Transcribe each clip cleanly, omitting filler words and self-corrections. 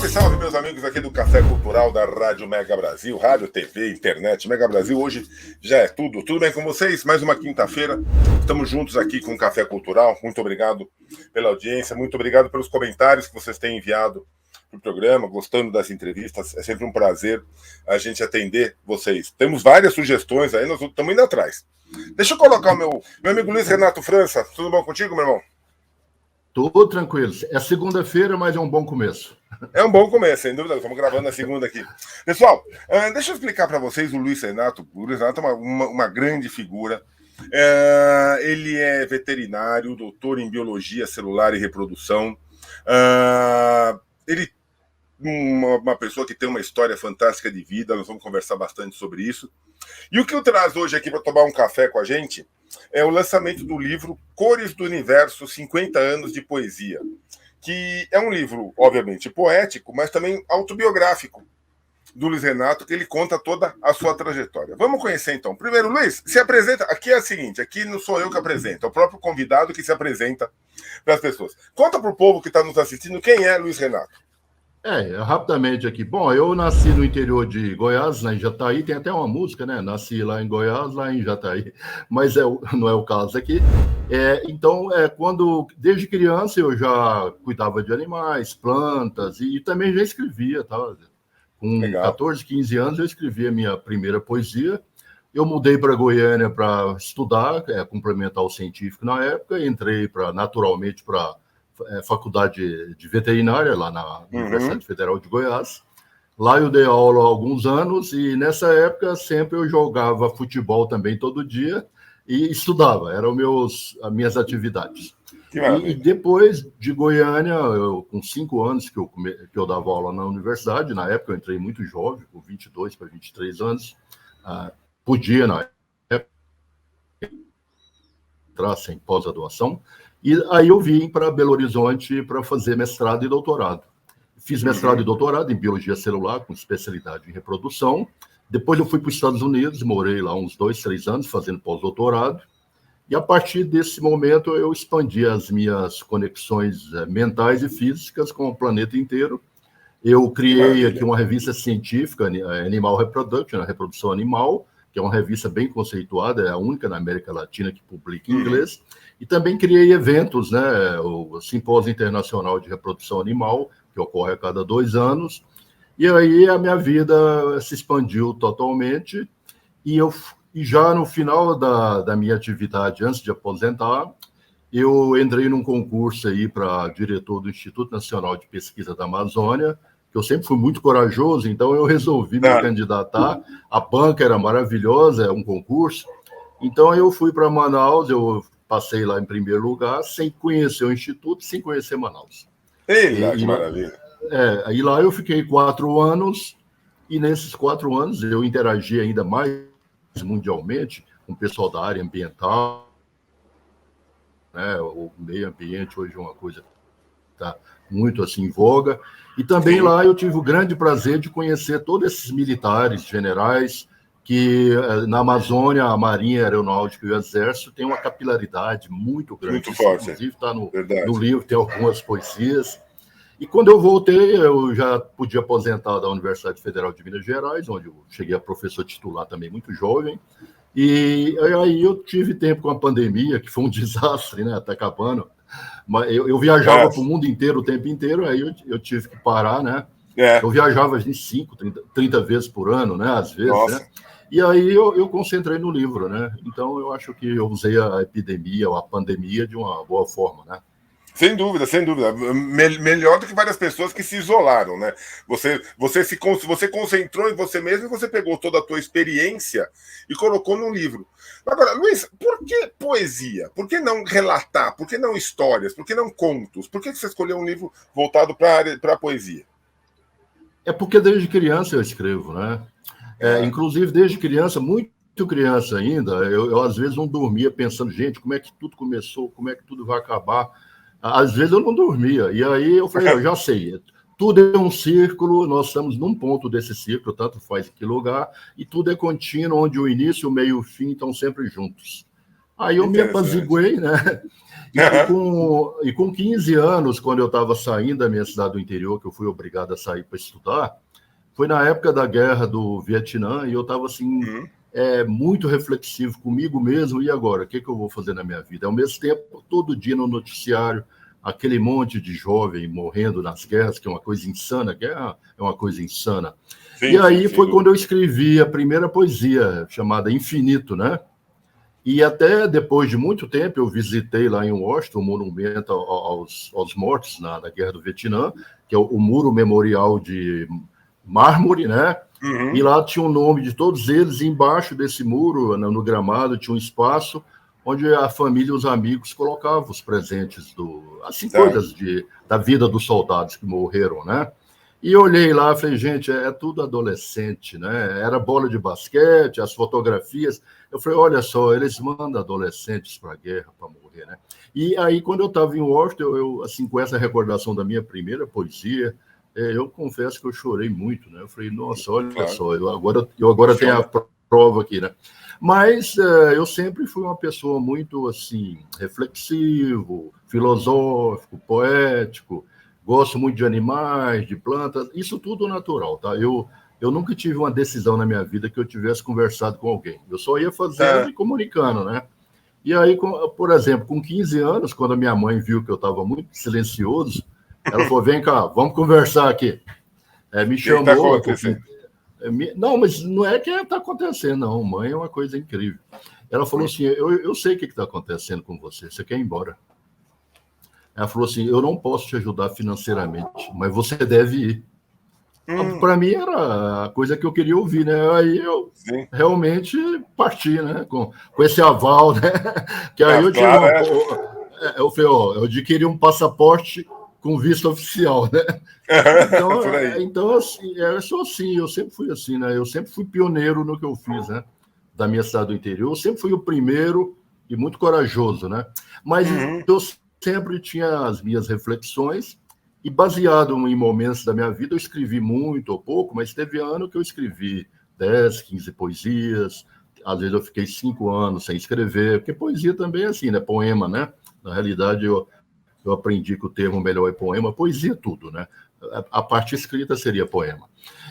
Salve, salve, meus amigos aqui do Café Cultural da Rádio Mega Brasil, rádio, TV, internet, Mega Brasil. Hoje já é tudo. Tudo bem com vocês? Mais uma quinta-feira. Estamos juntos aqui com o Café Cultural. Muito obrigado pela audiência, muito obrigado pelos comentários que vocês têm enviado para o programa, gostando das entrevistas. É sempre um prazer a gente atender vocês. Temos várias sugestões aí, nós estamos indo atrás. Deixa eu colocar o meu amigo Luiz Renato França. Tudo bom contigo, meu irmão? Tudo tranquilo. É segunda-feira, mas é um bom começo. É um bom começo, sem dúvida. Estamos gravando na segunda aqui. Pessoal, deixa eu explicar para vocês o Luiz Renato. O Luiz Renato é uma grande figura. Ele é veterinário, doutor em biologia celular e reprodução. Ele uma pessoa que tem uma história fantástica de vida. Nós vamos conversar bastante sobre isso. E o que eu trago hoje aqui para tomar um café com a gente é o lançamento do livro Cores do Universo, 50 anos de poesia, que é um livro, obviamente, poético, mas também autobiográfico do Luiz Renato, que ele conta toda a sua trajetória. Vamos conhecer, então. Primeiro, Luiz, se apresenta. Aqui é o seguinte, aqui não sou eu que apresento, é o próprio convidado que se apresenta para as pessoas. Conta para o povo que está nos assistindo quem é Luiz Renato. Rapidamente aqui. Bom, eu nasci no interior de Goiás, lá em Jataí, tem até uma música, né? Nasci lá em Goiás, lá em Jataí, mas não é o caso aqui. Então, desde criança eu já cuidava de animais, plantas, e também já escrevia, tá? Com Legal. 14, 15 anos eu escrevi a minha primeira poesia. Eu mudei para Goiânia para estudar, complementar o científico na época, entrei naturalmente para faculdade de veterinária, lá na Universidade Federal de Goiás. Lá eu dei aula há alguns anos e nessa época sempre eu jogava futebol também todo dia e estudava, eram as minhas atividades. E depois de Goiânia, com 5 anos que eu dava aula na universidade, na época eu entrei muito jovem, com 22 para 23 anos, podia na época entrar sem pós-graduação. E aí eu vim para Belo Horizonte para fazer mestrado e doutorado. Fiz mestrado e doutorado em biologia celular, com especialidade em reprodução. Depois eu fui para os Estados Unidos, morei lá uns 2, 3 anos fazendo pós-doutorado. E a partir desse momento eu expandi as minhas conexões mentais e físicas com o planeta inteiro. Eu criei aqui uma revista científica, Animal Reproduction, a reprodução animal, que é uma revista bem conceituada, é a única na América Latina que publica em inglês. E também criei eventos, né? O Simpósio Internacional de Reprodução Animal, que ocorre a cada 2 anos. E aí a minha vida se expandiu totalmente. E já no final da minha atividade, antes de aposentar, eu entrei num concurso aí para diretor do Instituto Nacional de Pesquisa da Amazônia, que eu sempre fui muito corajoso, então eu resolvi me candidatar. A banca era maravilhosa, é um concurso. Então eu fui para Manaus, eu passei lá em primeiro lugar, sem conhecer o Instituto, sem conhecer Manaus. Que maravilha! Aí lá eu fiquei 4 anos, e nesses 4 anos eu interagi ainda mais mundialmente com o pessoal da área ambiental, né? O meio ambiente hoje é uma coisa que está muito assim em voga. E também lá eu tive o grande prazer de conhecer todos esses militares, generais, que na Amazônia, a Marinha Aeronáutica e o Exército tem uma capilaridade muito grande. Muito forte. Inclusive está no livro, tem algumas poesias. E quando eu voltei, eu já podia aposentar da Universidade Federal de Minas Gerais, onde eu cheguei a professor titular também muito jovem. E aí eu tive tempo com a pandemia, que foi um desastre, né? Está acabando. Mas eu viajava para o mundo inteiro o tempo inteiro, aí eu tive que parar, né? Eu viajava 25, 30 vezes por ano, né? Às vezes, né? E aí eu concentrei no livro, né? Então eu acho que eu usei a epidemia ou a pandemia de uma boa forma, né? Sem dúvida, sem dúvida. Melhor do que várias pessoas que se isolaram, né? Você concentrou em você mesmo e você pegou toda a tua experiência e colocou num livro. Agora, Luiz, por que poesia? Por que não relatar? Por que não histórias? Por que não contos? Por que você escolheu um livro voltado para a poesia? É porque desde criança eu escrevo, né? Inclusive, desde criança, muito criança ainda, eu às vezes não dormia pensando, gente, como é que tudo começou? Como é que tudo vai acabar? Às vezes eu não dormia. E aí eu falei, eu já sei, tudo é um círculo, nós estamos num ponto desse círculo, tanto faz em que lugar, e tudo é contínuo, onde o início, o meio e o fim estão sempre juntos. Aí eu me apaziguei, né? E com 15 anos, quando eu estava saindo da minha cidade do interior, que eu fui obrigado a sair para estudar, foi na época da guerra do Vietnã, e eu estava assim, muito reflexivo comigo mesmo, e agora? O que eu vou fazer na minha vida? Ao mesmo tempo, todo dia no noticiário, aquele monte de jovem morrendo nas guerras, que é uma coisa insana, guerra é uma coisa insana. Sim, e aí foi quando eu escrevi a primeira poesia, chamada Infinito, né? E até depois de muito tempo, eu visitei lá em Washington o monumento aos mortos na Guerra do Vietnã, que é o Muro Memorial de mármore, né? E lá tinha o nome de todos eles, e embaixo desse muro, no gramado, tinha um espaço onde a família e os amigos colocavam os presentes, assim, coisas da vida dos soldados que morreram, né? E eu olhei lá e falei, gente, é tudo adolescente, né? Era bola de basquete, as fotografias. Eu falei, olha só, eles mandam adolescentes para a guerra para morrer, né? E aí, quando eu estava em Washington, eu, assim, com essa recordação da minha primeira poesia, eu confesso que eu chorei muito, né? Eu falei, nossa, olha só, eu agora tenho a prova aqui, né? Mas eu sempre fui uma pessoa muito, assim, reflexivo, filosófico, poético, gosto muito de animais, de plantas, isso tudo natural, tá? Eu nunca tive uma decisão na minha vida que eu tivesse conversado com alguém. Eu só ia fazendo e comunicando, né? E aí, por exemplo, com 15 anos, quando a minha mãe viu que eu estava muito silencioso, ela falou, vem cá, vamos conversar aqui. Me chamou... Não, mas não é que está acontecendo, não. Mãe é uma coisa incrível. Ela falou assim, eu sei o que está acontecendo com você, você quer ir embora. Ela falou assim, eu não posso te ajudar financeiramente, mas você deve ir. Para mim era a coisa que eu queria ouvir, né? Aí eu realmente parti, né? Com esse aval, né? Que aí eu tive eu falei, eu adquiri um passaporte com visto oficial, né? Então assim, eu sou assim, eu sempre fui assim, né? Eu sempre fui pioneiro no que eu fiz, né? Da minha cidade do interior, eu sempre fui o primeiro e muito corajoso, né? Mas eu sempre tinha as minhas reflexões e, baseado em momentos da minha vida, eu escrevi muito ou pouco, mas teve ano que eu escrevi 10, 15 poesias, às vezes eu fiquei 5 anos sem escrever, porque poesia também é assim, né? Poema, né? Na realidade, eu aprendi que o termo melhor é poema, poesia é tudo, né? A parte escrita seria poema.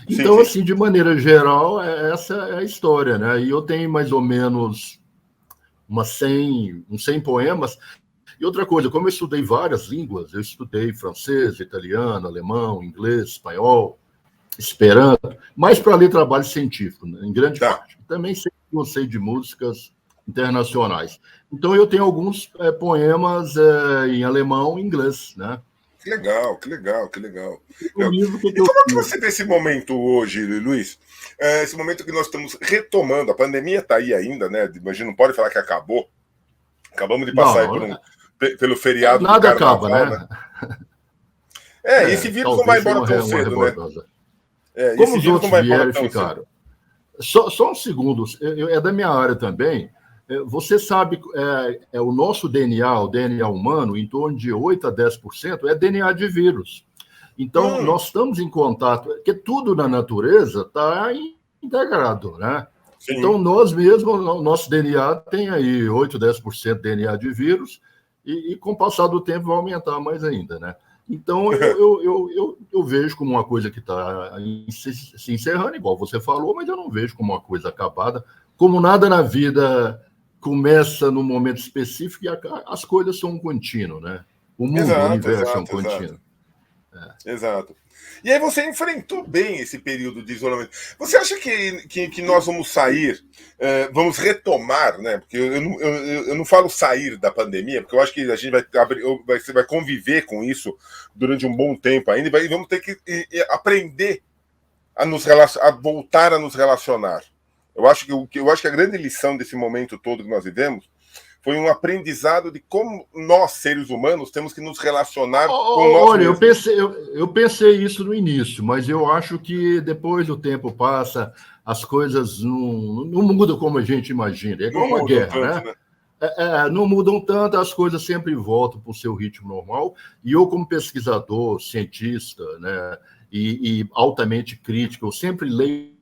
Então, assim, de maneira geral, essa é a história, né? E eu tenho mais ou menos uns 100 poemas. E outra coisa, como eu estudei várias línguas, eu estudei francês, italiano, alemão, inglês, espanhol, esperanto, mais para ler trabalho científico, né, em grande parte. Também sempre gostei de músicas internacionais. Então, eu tenho alguns poemas em alemão e inglês, né? Que legal, que legal, que legal. E como é que você vê esse momento hoje, Luiz? Esse momento que nós estamos retomando, a pandemia está aí ainda, né? Imagina, não pode falar que acabou. Acabamos de passar pelo feriado nada do carnaval, acaba, né? Esse vírus não vai embora tão cedo, né? Como os outros vieram e ficaram. Só um segundo, é da minha área também. Você sabe, o nosso DNA, o DNA humano, em torno de 8 a 10% é DNA de vírus. Então, nós estamos em contato, porque tudo na natureza está integrado, né? Sim. Então, nós mesmos, o nosso DNA tem aí 8, 10% de DNA de vírus, e com o passar do tempo vai aumentar mais ainda, né? Então, eu vejo como uma coisa que está se encerrando, igual você falou, mas eu não vejo como uma coisa acabada. Como nada na vida começa num momento específico e as coisas são um contínuo, né? O mundo, o universo é um contínuo. Exato. E aí você enfrentou bem esse período de isolamento. Você acha que nós vamos sair, vamos retomar, né? Porque eu não falo sair da pandemia, porque eu acho que a gente vai conviver com isso durante um bom tempo ainda, e vamos ter que aprender a voltar a nos relacionar. Eu acho que a grande lição desse momento todo que nós vivemos foi um aprendizado de como nós, seres humanos, temos que nos relacionar com nós mesmos. Olha, eu pensei isso no início, mas eu acho que depois o tempo passa, as coisas não mudam como a gente imagina. É como uma guerra, né? Não mudam tanto, as coisas sempre voltam para o seu ritmo normal. E eu, como pesquisador, cientista, né, e altamente crítico, eu sempre leio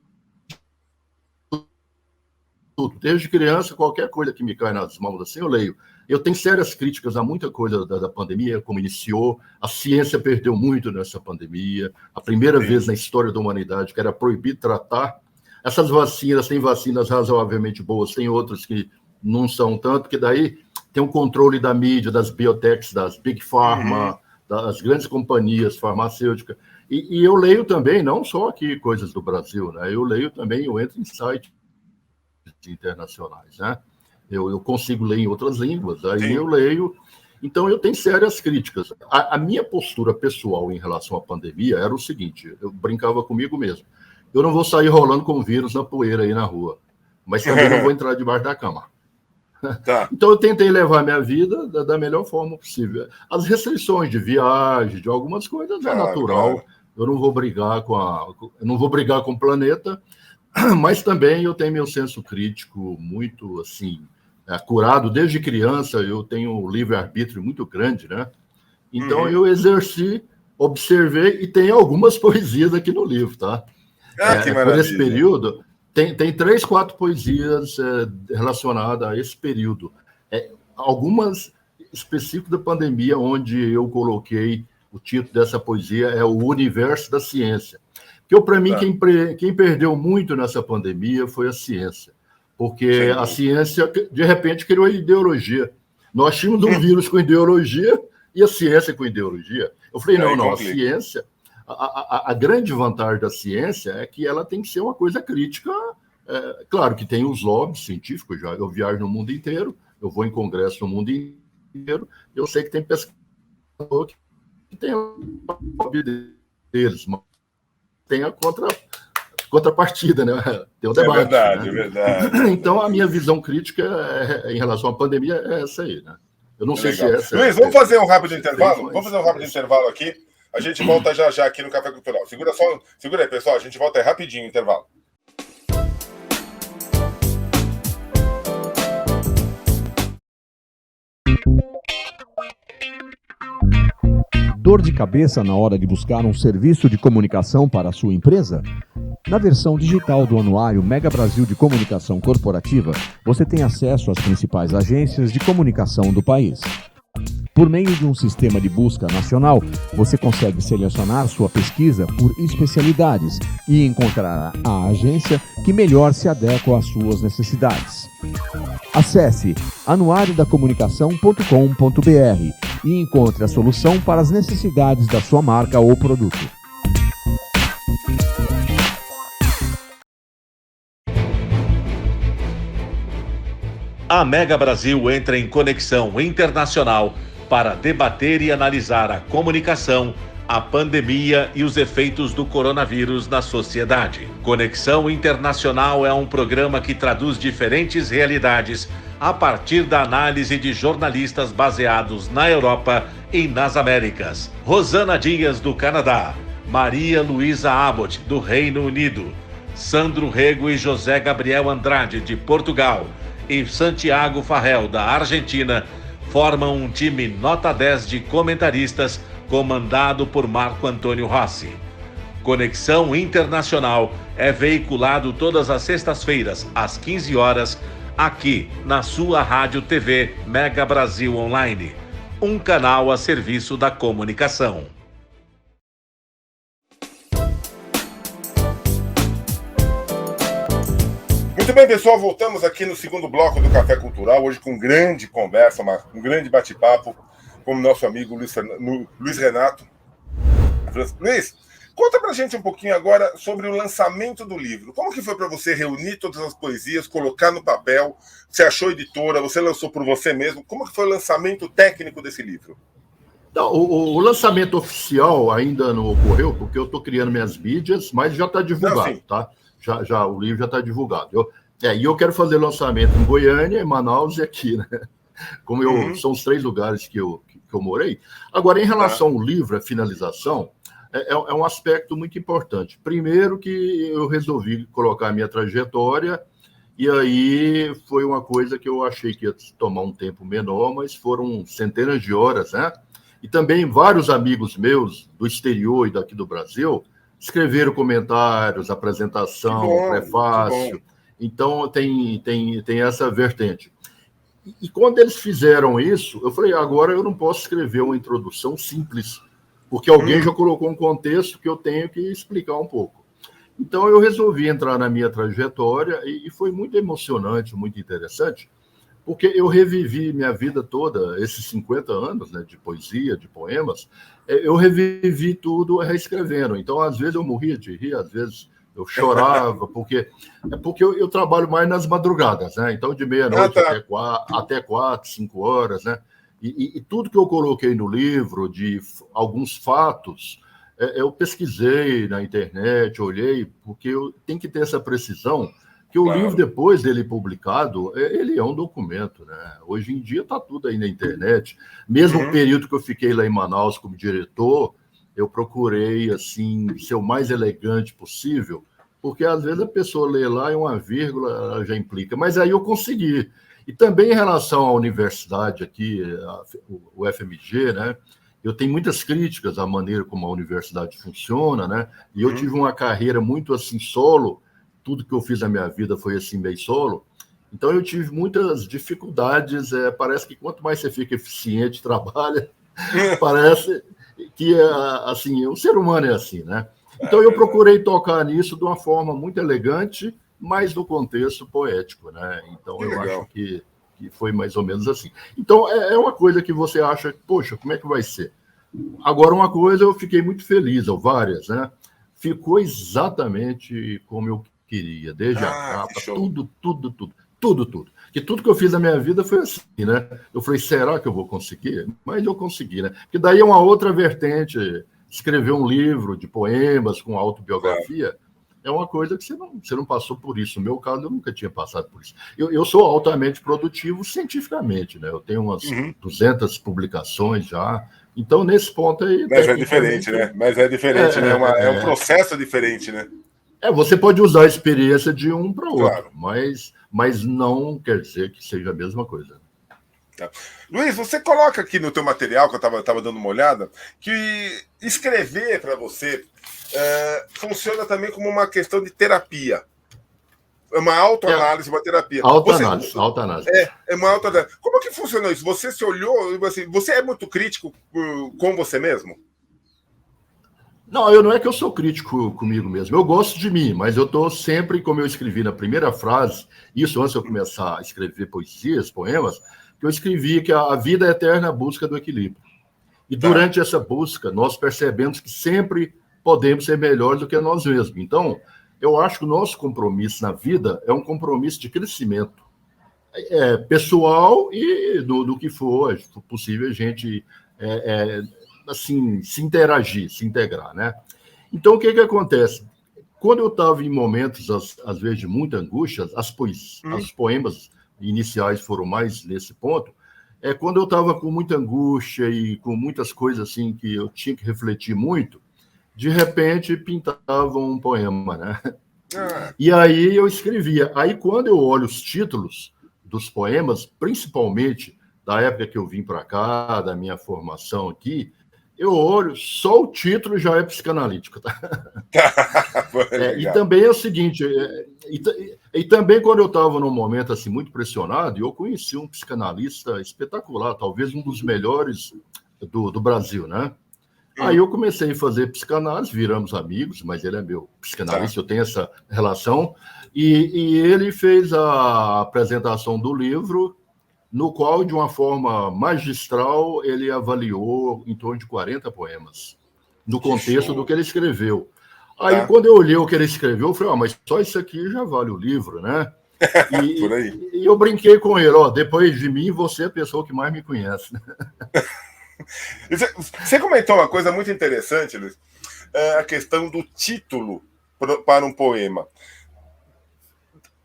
tudo. Desde criança, qualquer coisa que me cai nas mãos assim, eu leio. Eu tenho sérias críticas a muita coisa da pandemia, como iniciou. A ciência perdeu muito nessa pandemia. A primeira vez na história da humanidade que era proibido tratar. Essas vacinas, tem vacinas razoavelmente boas, tem outras que não são tanto, que daí tem um controle da mídia, das biotechs, das Big Pharma, das grandes companhias farmacêuticas. E eu leio também, não só aqui coisas do Brasil, né? Eu leio também, eu entro em sites internacionais, né? Eu consigo ler em outras línguas, aí eu leio. Então, eu tenho sérias críticas. A minha postura pessoal em relação à pandemia era o seguinte, eu brincava comigo mesmo. Eu não vou sair rolando com vírus na poeira aí na rua, mas também não vou entrar debaixo da cama. Tá. Então, eu tentei levar minha vida da melhor forma possível. As restrições de viagem, de algumas coisas, é natural. Claro. Eu não vou brigar com o planeta, mas também eu tenho meu senso crítico muito, assim, curado. Desde criança, eu tenho um livre-arbítrio muito grande, né? Então, eu exerci, observei, e tem algumas poesias aqui no livro, tá? Que maravilha. Por esse período, tem 3, 4 poesias relacionadas a esse período. Algumas específicas da pandemia, onde eu coloquei o título dessa poesia é O Universo da Ciência. Porque, para mim, quem perdeu muito nessa pandemia foi a ciência. Porque a ciência, de repente, criou a ideologia. Nós tínhamos um vírus com ideologia e a ciência com ideologia. Eu falei, não, a ciência... A grande vantagem da ciência é que ela tem que ser uma coisa crítica. Claro que tem os lobbies científicos, eu viajo no mundo inteiro, eu vou em congresso no mundo inteiro, eu sei que tem pesquisador que tem o lobby deles, mas tem a contrapartida, né? Tem o debate. É verdade, né? É verdade. Então, a minha visão crítica em relação à pandemia é essa aí, né? Eu não sei se é essa. Luiz, vamos fazer um rápido intervalo? Vamos fazer um rápido intervalo aqui. A gente volta já aqui no Café Cultural. Segura aí, pessoal. A gente volta aí rapidinho, intervalo. Dor de cabeça na hora de buscar um serviço de comunicação para a sua empresa? Na versão digital do anuário Mega Brasil de Comunicação Corporativa, você tem acesso às principais agências de comunicação do país. Por meio de um sistema de busca nacional, você consegue selecionar sua pesquisa por especialidades e encontrar a agência que melhor se adequa às suas necessidades. Acesse anuariodacomunicação.com.br e encontre a solução para as necessidades da sua marca ou produto. A Mega Brasil entra em conexão internacional para debater e analisar a comunicação, a pandemia e os efeitos do coronavírus na sociedade. Conexão Internacional é um programa que traduz diferentes realidades a partir da análise de jornalistas baseados na Europa e nas Américas. Rosana Dias, do Canadá, Maria Luísa Abbott, do Reino Unido, Sandro Rego e José Gabriel Andrade, de Portugal, e Santiago Farrell, da Argentina, formam um time nota 10 de comentaristas comandado por Marco Antônio Rossi. Conexão Internacional é veiculado todas as sextas-feiras, às 15 horas, aqui na sua Rádio TV Mega Brasil Online, um canal a serviço da comunicação. Muito bem, pessoal, voltamos aqui no segundo bloco do Café Cultural, hoje com grande conversa, um grande bate-papo com o nosso amigo Luiz Renato. Luiz, conta pra gente um pouquinho agora sobre o lançamento do livro. Como que foi para você reunir todas as poesias, colocar no papel? Você achou editora, você lançou por você mesmo? Como que foi o lançamento técnico desse livro? Não, o lançamento oficial ainda não ocorreu, porque eu estou criando minhas mídias, mas já está divulgado, tá? Já, o livro já está divulgado. E eu quero fazer lançamento em Goiânia, em Manaus e aqui, né? Como são os 3 lugares que eu morei. Agora, em relação ao livro, a finalização, é um aspecto muito importante. Primeiro que eu resolvi colocar a minha trajetória, e aí foi uma coisa que eu achei que ia tomar um tempo menor, mas foram centenas de horas, né? E também vários amigos meus do exterior e daqui do Brasil escreveram comentários, apresentação, prefácio. Então, tem essa vertente. E quando eles fizeram isso, eu falei, agora eu não posso escrever uma introdução simples, porque alguém já colocou um contexto que eu tenho que explicar um pouco. Então, eu resolvi entrar na minha trajetória e foi muito emocionante, muito interessante, porque eu revivi minha vida toda, esses 50 anos, né, de poesia, de poemas, eu revivi tudo reescrevendo. Então, às vezes eu morria de rir, às vezes eu chorava, porque eu trabalho mais nas madrugadas, né? Então, de meia-noite até 4, 5 horas, né? E tudo que eu coloquei no livro, de alguns fatos, eu pesquisei na internet, olhei, porque eu tenho que ter essa precisão, que o livro, depois dele publicado, ele é um documento, né? Hoje em dia está tudo aí na internet. Mesmo o período que eu fiquei lá em Manaus como diretor, eu procurei assim ser o mais elegante possível, porque às vezes a pessoa lê lá e uma vírgula ela já implica. Mas aí eu consegui. E também em relação à universidade aqui, o FMG, né? Eu tenho muitas críticas à maneira como a universidade funciona, né? E eu tive uma carreira muito assim solo. Tudo que eu fiz na minha vida foi assim meio solo. Então eu tive muitas dificuldades. Parece que quanto mais você fica eficiente, trabalha, parece que assim, o ser humano é assim, né? Então eu procurei tocar nisso de uma forma muito elegante, mas no contexto poético, né? Então eu acho que foi mais ou menos assim. Então é uma coisa que você acha, poxa, como é que vai ser? Agora, uma coisa eu fiquei muito feliz, ou várias, né? Ficou exatamente como eu queria, desde a capa, tudo. Que tudo que eu fiz na minha vida foi assim, né? Eu falei, será que eu vou conseguir? Mas eu consegui, né? Porque daí é uma outra vertente. Escrever um livro de poemas com autobiografia é uma coisa que você não passou por isso. No meu caso, eu nunca tinha passado por isso. Eu sou altamente produtivo cientificamente, né? Eu tenho umas 200 publicações já. Então, nesse ponto aí... Mas é diferente, né? Mas é diferente, né? É um processo diferente, né? Você pode usar a experiência de um para outro, mas não quer dizer que seja a mesma coisa. Tá. Luiz, você coloca aqui no teu material, que eu estava dando uma olhada, que escrever para você funciona também como uma questão de terapia. É uma autoanálise, uma terapia. Autoanálise. É uma autoanálise. Como é que funciona isso? Você se olhou, assim, você é muito crítico com você mesmo? Não, não é que eu sou crítico comigo mesmo. Eu gosto de mim, mas eu estou sempre, como eu escrevi na primeira frase, isso antes de eu começar a escrever poesias, poemas, que eu escrevi que a vida é eterna busca do equilíbrio. E durante essa busca, nós percebemos que sempre podemos ser melhores do que nós mesmos. Então, eu acho que o nosso compromisso na vida é um compromisso de crescimento pessoal e do que for possível a gente assim, se interagir, se integrar, né? Então, o que acontece? Quando eu estava em momentos, às vezes, de muita angústia, os poemas iniciais foram mais nesse ponto, quando eu estava com muita angústia e com muitas coisas assim que eu tinha que refletir muito, de repente pintava um poema, né? E aí eu escrevia. Aí, quando eu olho os títulos dos poemas, principalmente da época que eu vim para cá, da minha formação aqui, eu olho, só o título já é psicanalítico. Tá? E também é o seguinte, e também quando eu estava num momento assim, muito pressionado, eu conheci um psicanalista espetacular, talvez um dos melhores do Brasil, né? Aí eu comecei a fazer psicanálise, viramos amigos, mas ele é meu psicanalista, eu tenho essa relação, e ele fez a apresentação do livro, no qual, de uma forma magistral, ele avaliou em torno de 40 poemas, no contexto do que ele escreveu. Aí, quando eu olhei o que ele escreveu, eu falei, mas só isso aqui já vale o livro, né? E eu brinquei com ele, depois de mim, você é a pessoa que mais me conhece. Né? Você comentou uma coisa muito interessante, Luiz, a questão do título para um poema.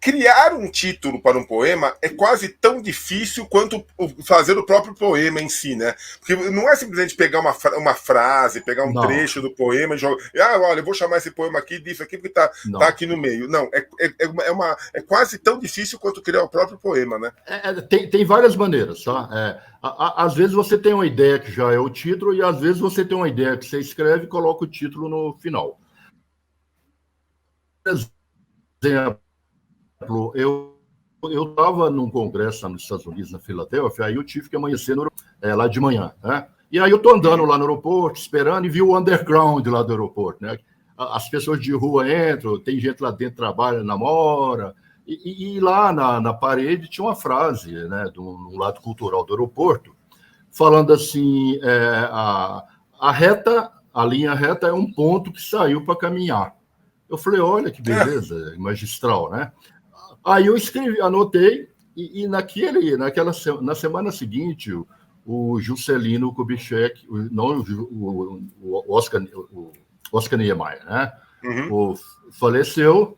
Criar um título para um poema é quase tão difícil quanto fazer o próprio poema em si, né? Porque não é simplesmente pegar uma frase, pegar um trecho do poema e jogar. Olha, eu vou chamar esse poema aqui disso aqui porque tá aqui no meio. Não, é quase tão difícil quanto criar o próprio poema, né? Tem várias maneiras, tá? Às vezes você tem uma ideia que já é o título e às vezes você tem uma ideia que você escreve e coloca o título no final. Por exemplo, eu estava num congresso lá nos Estados Unidos, na Filadélfia, aí eu tive que amanhecer lá de manhã, né? E aí eu estou andando lá no aeroporto, esperando, e vi o underground lá do aeroporto, né? As pessoas de rua entram, tem gente lá dentro que trabalha, namora, e lá na parede tinha uma frase, né, do lado cultural do aeroporto, falando assim, a linha reta é um ponto que saiu para caminhar. Eu falei, olha que beleza, magistral, né? Aí eu escrevi, anotei, e na semana seguinte, o Juscelino Kubitschek, não o Oscar Niemeyer, né? Faleceu,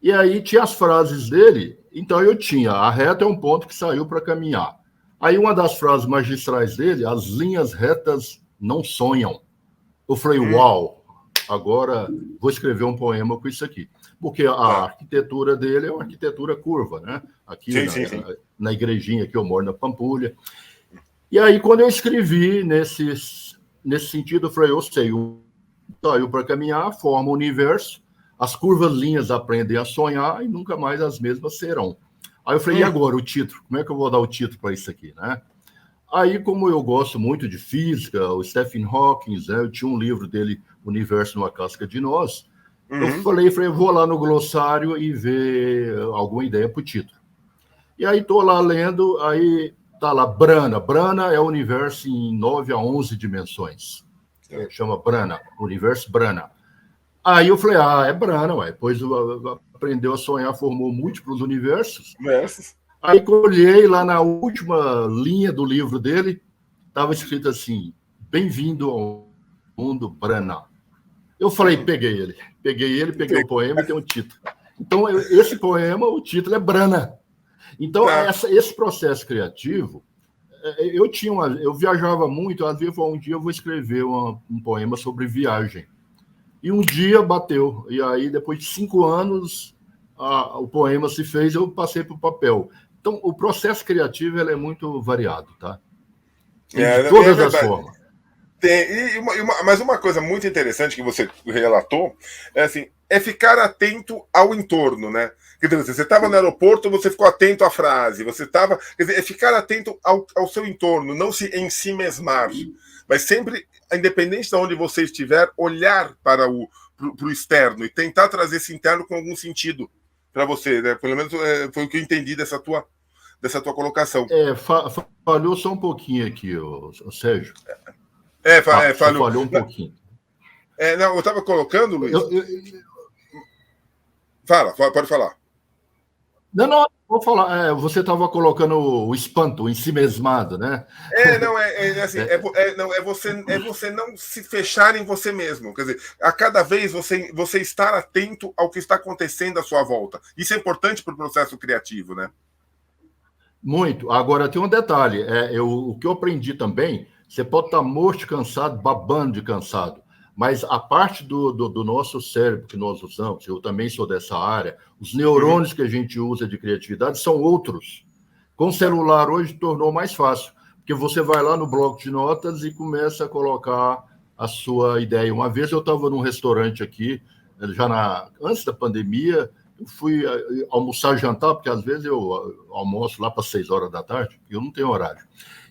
e aí tinha as frases dele, então eu tinha, a reta é um ponto que saiu para caminhar. Aí uma das frases magistrais dele, as linhas retas não sonham. Eu falei, uau, agora vou escrever um poema com isso aqui. Porque a arquitetura dele é uma arquitetura curva, né? Aqui na igrejinha que eu moro, na Pampulha. E aí, quando eu escrevi nesse sentido, eu falei, eu sei, saiu para caminhar, forma o universo, as curvas linhas aprendem a sonhar e nunca mais as mesmas serão. Aí eu falei, e agora o título? Como é que eu vou dar o título para isso aqui, né? Aí, como eu gosto muito de física, o Stephen Hawking, né, eu tinha um livro dele, Universo numa Casca de Nós, eu falei, eu vou lá no glossário e ver alguma ideia para o título. E aí estou lá lendo, aí tá lá, Brana. Brana é o universo em 9 a 11 dimensões. Chama Brana, universo Brana. Aí eu falei, é Brana, ué. Depois aprendeu a sonhar, formou múltiplos universos. Aí colhei lá na última linha do livro dele, estava escrito assim, bem-vindo ao mundo Brana. Eu falei, peguei o poema e tem um título. Então, esse poema, o título é Brana. Então, esse processo criativo, eu viajava muito, às vezes um dia eu vou escrever um poema sobre viagem. E um dia bateu, e aí depois de 5 anos, o poema se fez, eu passei para o papel. Então, o processo criativo é muito variado, tá? De todas as formas. Mas uma coisa muito interessante que você relatou é ficar atento ao entorno, né? Quer dizer, você estava no aeroporto, você ficou atento à frase, quer dizer, é ficar atento ao seu entorno, não se ensimesmar, mas sempre, independente de onde você estiver, olhar para o externo e tentar trazer esse interno com algum sentido para você, né? Pelo menos foi o que eu entendi dessa tua colocação. Falhou só um pouquinho aqui, Sérgio. Falhou um pouquinho. Não, eu estava colocando, Luiz. Fala, pode falar. Não, vou falar. Você estava colocando o espanto, o ensimesmado, né? Você não se fechar em você mesmo. Quer dizer, a cada vez você estar atento ao que está acontecendo à sua volta. Isso é importante para o processo criativo, né? Muito. Agora, tem um detalhe. O que eu aprendi também, você pode estar morto, cansado, babando de cansado. Mas a parte do nosso cérebro que nós usamos, eu também sou dessa área, os neurônios que a gente usa de criatividade são outros. Com o celular hoje tornou mais fácil, porque você vai lá no bloco de notas e começa a colocar a sua ideia. Uma vez eu estava num restaurante aqui, antes da pandemia, eu fui almoçar, jantar, porque às vezes eu almoço lá para 6 horas da tarde, eu não tenho horário.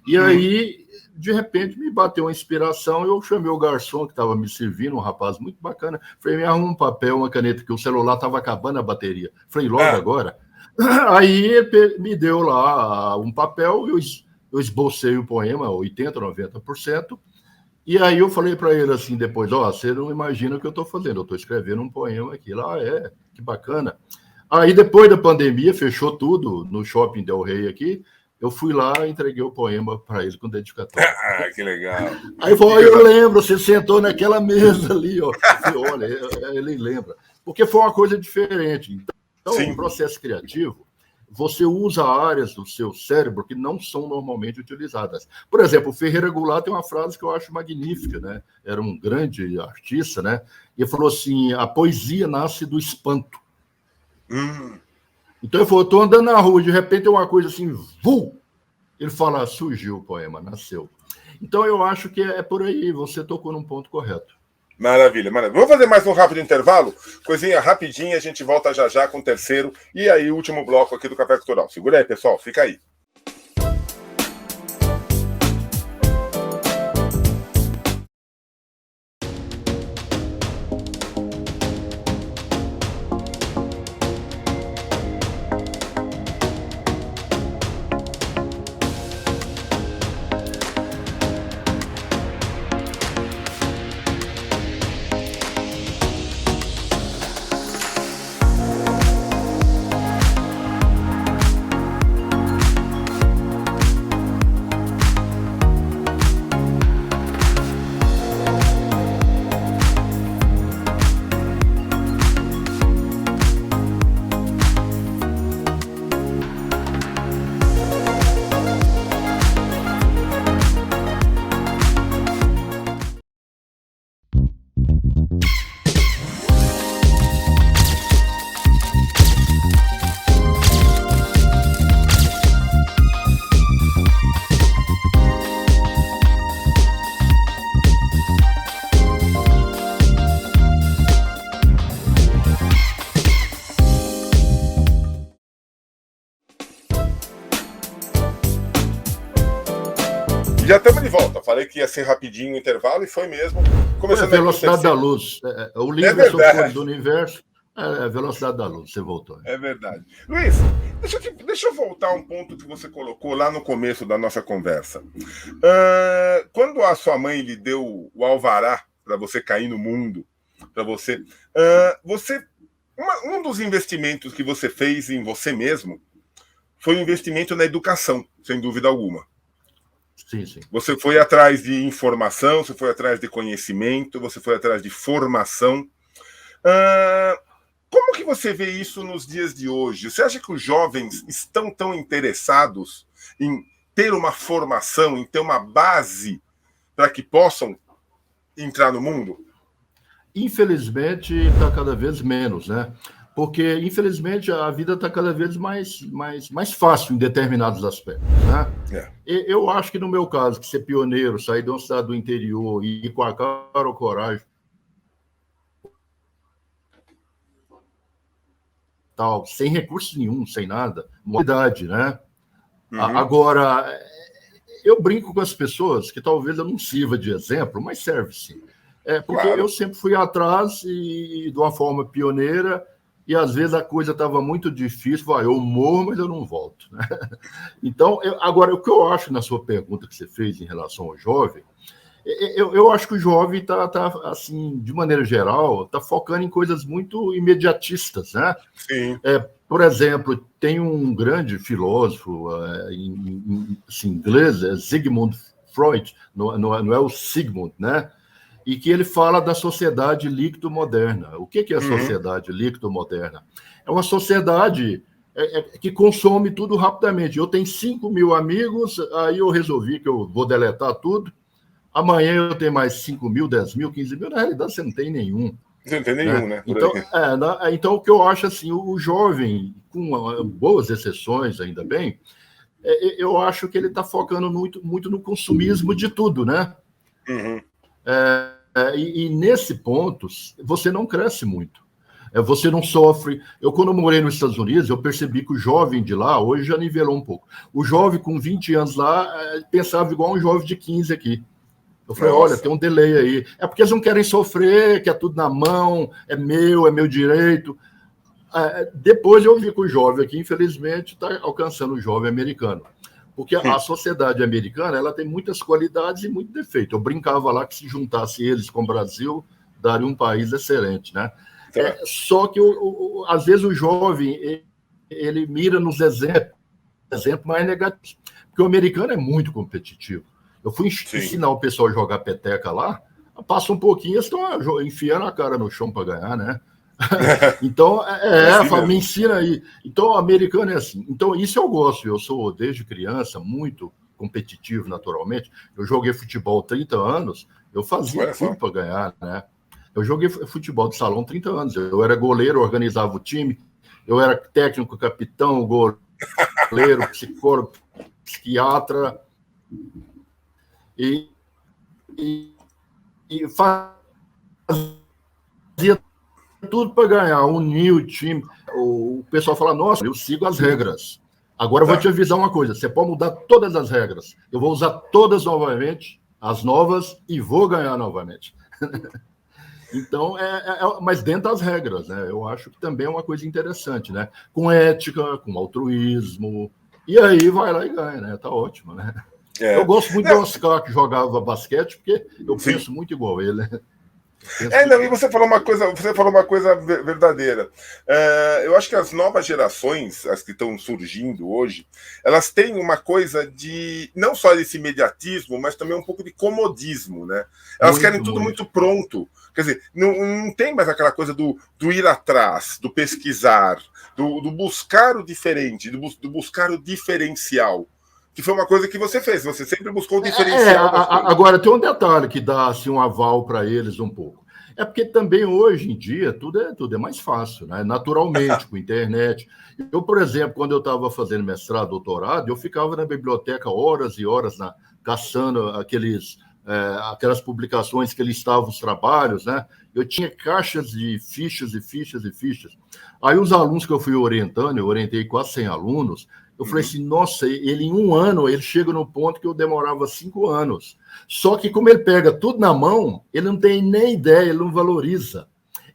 E aí, de repente, me bateu uma inspiração, eu chamei o garçom que estava me servindo, um rapaz muito bacana, falei, me arruma um papel, uma caneta, porque o celular estava acabando a bateria. Falei, logo agora? Aí ele me deu lá um papel, eu esbocei o poema, 80%, 90%, e aí eu falei para ele assim, depois, você não imagina o que eu estou fazendo, eu estou escrevendo um poema aqui. Lá, que bacana. Aí, depois da pandemia, fechou tudo no Shopping Del Rey aqui, eu fui lá e entreguei o poema para ele com dedicatória. Que legal. Aí eu lembro, você sentou naquela mesa ali, ó. Olha, ele lembra. Porque foi uma coisa diferente. Então, o processo criativo, você usa áreas do seu cérebro que não são normalmente utilizadas. Por exemplo, o Ferreira Goulart tem uma frase que eu acho magnífica, né? Era um grande artista, né? E ele falou assim, a poesia nasce do espanto. Então ele falou, estou andando na rua, de repente tem uma coisa assim, vum! Ele fala, surgiu o poema, nasceu. Então eu acho que é por aí, você tocou num ponto correto. Maravilha, maravilha. Vamos fazer mais um rápido intervalo? Coisinha rapidinha, a gente volta já já com o terceiro e aí o último bloco aqui do Café Cultural. Segura aí, pessoal, fica aí. Já estamos de volta. Falei que ia ser rapidinho o intervalo e foi mesmo. Começando a velocidade da luz. O livro sobre Cores do Universo é a velocidade da luz. Você voltou. É verdade. Luiz, deixa eu voltar a um ponto que você colocou lá no começo da nossa conversa. Quando a sua mãe lhe deu o alvará para você cair no mundo, para você, um dos investimentos que você fez em você mesmo foi um investimento na educação, sem dúvida alguma. Sim, sim. Você foi atrás de informação, você foi atrás de conhecimento, você foi atrás de formação. Como que você vê isso nos dias de hoje? Você acha que os jovens estão tão interessados em ter uma formação, em ter uma base para que possam entrar no mundo? Infelizmente, está cada vez menos, né? Porque, infelizmente, a vida está cada vez mais fácil em determinados aspectos, né? Eu acho que, no meu caso, que ser pioneiro, sair de uma cidade do interior e ir com a cara ou coragem, tal, sem recurso nenhum, sem nada, modalidade, né? Uhum. Agora, eu brinco com as pessoas que talvez eu não sirva de exemplo, mas serve sim. Porque claro, eu sempre fui atrás e de uma forma pioneira, e às vezes a coisa estava muito difícil, eu morro, mas eu não volto, né? Então, agora, o que eu acho na sua pergunta que você fez em relação ao jovem, eu acho que o jovem está, assim, de maneira geral, está focando em coisas muito imediatistas, né? Sim. Por exemplo, tem um grande filósofo assim, inglês, Sigmund Freud, não é o Sigmund, né? E que ele fala da sociedade líquido-moderna. O que é a sociedade líquido-moderna? É uma sociedade que consome tudo rapidamente. Eu tenho 5.000 amigos, aí eu resolvi que eu vou deletar tudo. Amanhã eu tenho mais 5.000, 10.000, 15.000. Na realidade, você não tem nenhum. Você não tem nenhum, né? Então, o que eu acho assim, o jovem, com boas exceções, ainda bem, eu acho que ele está focando muito no consumismo de tudo, né? Uhum. E nesse ponto, você não cresce muito. Você não sofre. Quando morei nos Estados Unidos, eu percebi que o jovem de lá, hoje já nivelou um pouco. O jovem com 20 anos lá pensava igual um jovem de 15 aqui. Eu falei, olha, tem um delay aí. É porque eles não querem sofrer, que é tudo na mão, é meu direito. Depois eu vi que o jovem aqui, infelizmente, está alcançando o jovem americano. Porque a sociedade americana ela tem muitas qualidades e muito defeito. Eu brincava lá que se juntasse eles com o Brasil, daria um país excelente, né? Só que, às vezes, o jovem ele mira nos exemplos mais negativos. Porque o americano é muito competitivo. Eu fui ensinar o pessoal a jogar peteca lá, passa um pouquinho, eles estão enfiando a cara no chão para ganhar, né? Então, me ensina aí. Então, o americano é assim. Então, isso eu gosto. Eu sou, desde criança, muito competitivo, naturalmente. Eu joguei futebol 30 anos, eu fazia tudo para ganhar, né? Eu joguei futebol de salão 30 anos. Eu era goleiro, organizava o time, eu era técnico, capitão, goleiro, psicólogo, psiquiatra. E fazia tudo para ganhar, unir o time. O pessoal fala, nossa, eu sigo as regras. Agora eu vou te avisar uma coisa, você pode mudar todas as regras. Eu vou usar todas novamente, as novas, e vou ganhar novamente. Então, mas dentro das regras, né? Eu acho que também é uma coisa interessante, né? Com ética, com altruísmo, e aí vai lá e ganha, né? Tá ótimo, né? Eu gosto muito do Oscar, que jogava basquete, porque eu penso muito igual a ele, né? E você falou uma coisa verdadeira. Eu acho que as novas gerações, as que estão surgindo hoje, elas têm uma coisa de não só desse imediatismo, mas também um pouco de comodismo, né? Elas querem tudo muito pronto. Quer dizer, não tem mais aquela coisa do ir atrás, do pesquisar, do buscar o diferente, do buscar o diferencial. Que foi uma coisa que você fez, você sempre buscou o diferencial. Agora, tem um detalhe que dá assim, um aval para eles um pouco. É porque também hoje em dia tudo é mais fácil, né? Naturalmente, com internet. Eu, por exemplo, quando eu estava fazendo mestrado, doutorado, eu ficava na biblioteca horas e horas caçando aquelas publicações que listavam os trabalhos, né? Eu tinha caixas de fichas e fichas e fichas. Aí os alunos que eu fui orientando, eu orientei quase 100 alunos, eu falei assim, nossa, ele em 1 ano, ele chega no ponto que eu demorava 5 anos. Só que como ele pega tudo na mão, ele não tem nem ideia, ele não valoriza.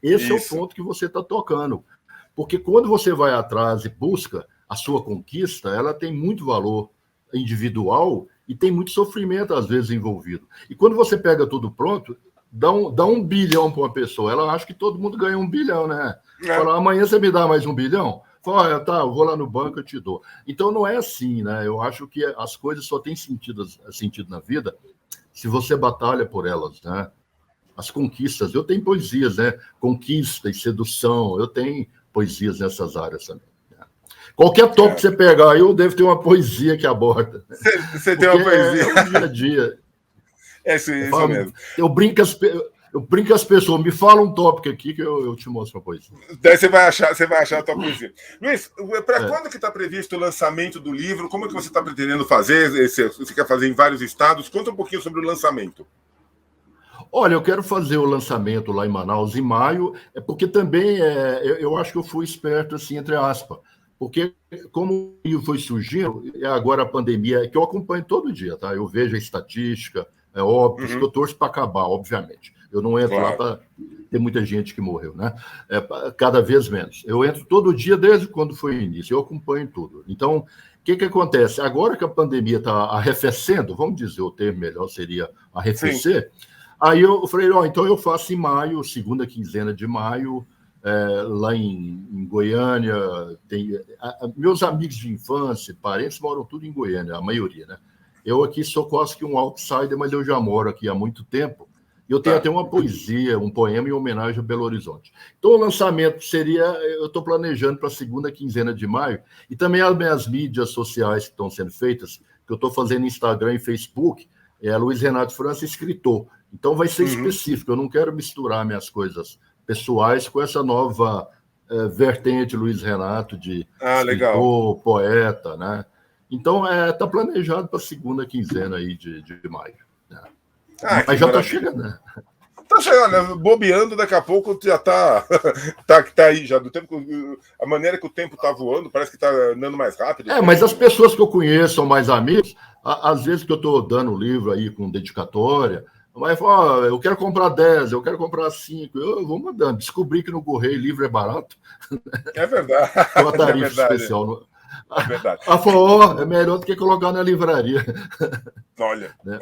Esse é o ponto que você está tocando. Porque quando você vai atrás e busca a sua conquista, ela tem muito valor individual e tem muito sofrimento, às vezes, envolvido. E quando você pega tudo pronto, dá 1 bilhão para uma pessoa. Ela acha que todo mundo ganha 1 bilhão, né? Fala, amanhã você me dá mais 1 bilhão? Fala, tá, eu vou lá no banco e te dou. Então, não é assim, né? Eu acho que as coisas só têm sentido na vida se você batalha por elas, né? As conquistas. Eu tenho poesias, né? Conquista e sedução. Eu tenho poesias nessas áreas também. Qualquer tópico que você pegar, eu devo ter uma poesia que aborda. Você tem uma poesia. É o dia a dia. Isso mesmo. Eu brinco as pessoas, me fala um tópico aqui que eu te mostro uma poesia. Daí você vai achar a tua poesia. Luiz, para quando que está previsto o lançamento do livro? Como é que você está pretendendo fazer? Você quer fazer em vários estados? Conta um pouquinho sobre o lançamento. Olha, eu quero fazer o lançamento lá em Manaus em maio, porque também eu acho que eu fui esperto, assim, entre aspas, porque como o livro foi surgindo, agora a pandemia, que eu acompanho todo dia, tá? Eu vejo a estatística, é óbvio, que eu torço para acabar, obviamente. Eu não entro lá para ter muita gente que morreu, né? Cada vez menos. Eu entro todo dia, desde quando foi o início, eu acompanho tudo. Então, o que acontece? Agora que a pandemia está arrefecendo, vamos dizer, o termo melhor seria arrefecer, aí eu falei, então eu faço em maio, segunda quinzena de maio, lá em Goiânia. Meus amigos de infância, parentes, moram tudo em Goiânia, a maioria, né? Eu aqui sou quase que um outsider, mas eu já moro aqui há muito tempo. E eu tenho até uma poesia, um poema em homenagem a Belo Horizonte. Então, o lançamento eu estou planejando para a segunda quinzena de maio, e também as minhas mídias sociais que estão sendo feitas, que eu estou fazendo Instagram e Facebook, Luiz Renato França, escritor. Então, vai ser específico, eu não quero misturar minhas coisas pessoais com essa nova vertente Luiz Renato de escritor, poeta, né? Então, está planejado para a segunda quinzena aí de maio. Né? Mas já está chegando, né? Está chegando, né? Bobeando, daqui a pouco já está aí, já do tempo. A maneira que o tempo está voando, parece que está andando mais rápido. Mas as pessoas que eu conheço são mais amigos, às vezes que eu estou dando o livro aí com dedicatória, mas fala, eu quero comprar 10, eu quero comprar 5, eu vou mandando. Descobri que no Correio livro é barato. É verdade. Uma tarifa especial. É verdade. Ela falou, é melhor do que colocar na livraria. Olha, né?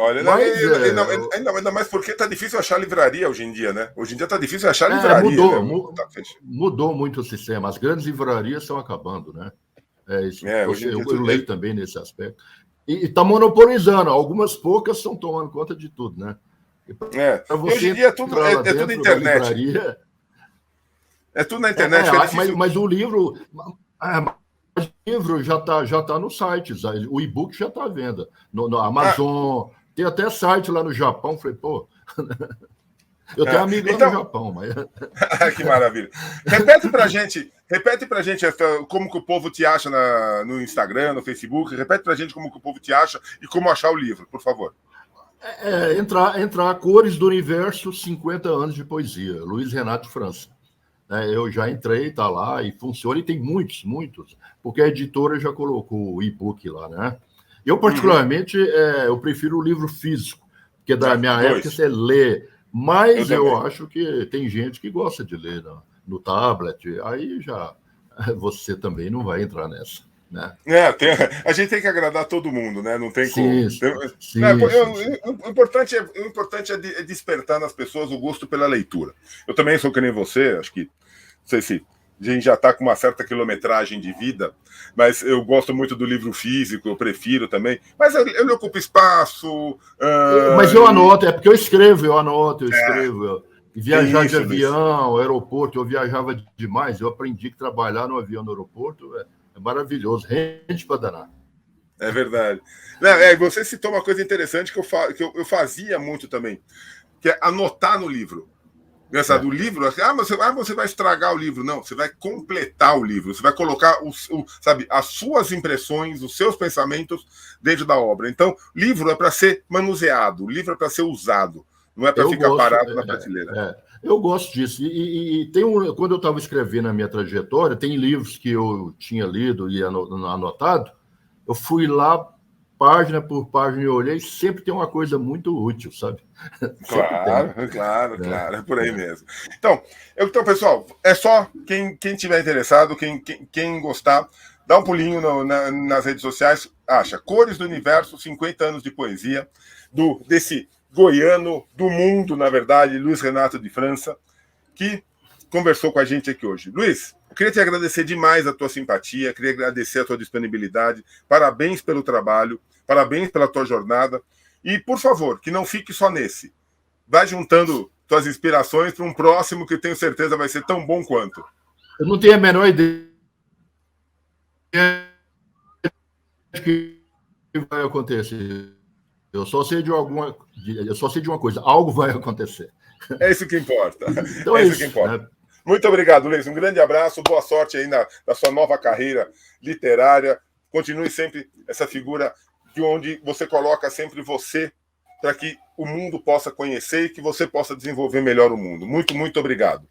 Ainda mais porque tá difícil achar livraria hoje em dia, né? Hoje em dia tá difícil achar livraria. Mudou muito o sistema. As grandes livrarias estão acabando, né? Eu leio também nesse aspecto. E está monopolizando. Algumas poucas estão tomando conta de tudo, né? Hoje em dia é tudo internet. Livraria, é tudo na internet. Mas o livro... O livro já tá nos sites, o e-book já está à venda, no Amazon, tem até site lá no Japão. Falei, pô, eu tenho amigo lá no Japão. Mas... Que maravilha. Repete pra gente como que o povo te acha no Instagram, no Facebook, repete pra gente como que o povo te acha e como achar o livro, por favor. Entrar Cores do Universo, 50 anos de poesia, Luiz Renato França. né? Eu já entrei, está lá e funciona, e tem muitos, porque a editora já colocou o e-book lá, né? Eu, particularmente, eu prefiro o livro físico, porque da minha época você lê, mas eu acho que tem gente que gosta de ler no tablet, aí já você também não vai entrar nessa. Né? A gente tem que agradar todo mundo, né? Não tem como. O importante é despertar nas pessoas o gosto pela leitura. Eu também sou que nem você, acho que, não sei se a gente já está com uma certa quilometragem de vida, mas eu gosto muito do livro físico, eu prefiro também. Mas ele ocupa espaço. Mas eu anoto, é porque eu escrevo. Viajar de avião, aeroporto, eu viajava demais. Eu aprendi que trabalhar no avião no aeroporto é maravilhoso, rende para danar. É verdade. Você citou uma coisa interessante que eu fazia muito também, que é anotar no livro. Do livro, você vai estragar o livro. Não, você vai completar o livro. Você vai colocar as suas impressões, os seus pensamentos dentro da obra. Então, livro é para ser manuseado, livro é para ser usado. Não é para ficar parado na prateleira. Eu gosto disso. E quando eu estava escrevendo a minha trajetória, tem livros que eu tinha lido e anotado. Eu fui lá, página por página, e olhei, sempre tem uma coisa muito útil, sabe? Claro. É por aí mesmo. Então, pessoal, é só quem tiver interessado, quem gostar, dá um pulinho nas redes sociais, acha Cores do Universo, 50 anos de poesia, desse goiano do mundo, na verdade, Luiz Renato de França, que conversou com a gente aqui hoje. Luiz, eu queria te agradecer demais a tua simpatia, queria agradecer a tua disponibilidade, parabéns pelo trabalho, parabéns pela tua jornada, e, por favor, que não fique só nesse. Vai juntando tuas inspirações para um próximo que tenho certeza vai ser tão bom quanto. Eu não tenho a menor ideia do que vai acontecer. Eu só sei de uma coisa, algo vai acontecer. É isso que importa. Então isso que importa. Né? Muito obrigado, Luiz. Um grande abraço, boa sorte aí na sua nova carreira literária. Continue sempre essa figura de onde você coloca sempre você para que o mundo possa conhecer e que você possa desenvolver melhor o mundo. Muito, muito obrigado.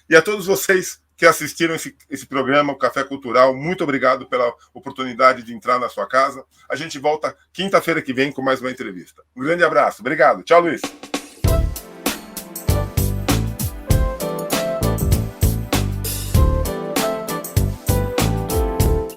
E a todos vocês que assistiram esse programa, o Café Cultural, muito obrigado pela oportunidade de entrar na sua casa. A gente volta quinta-feira que vem com mais uma entrevista. Um grande abraço. Obrigado. Tchau, Luiz.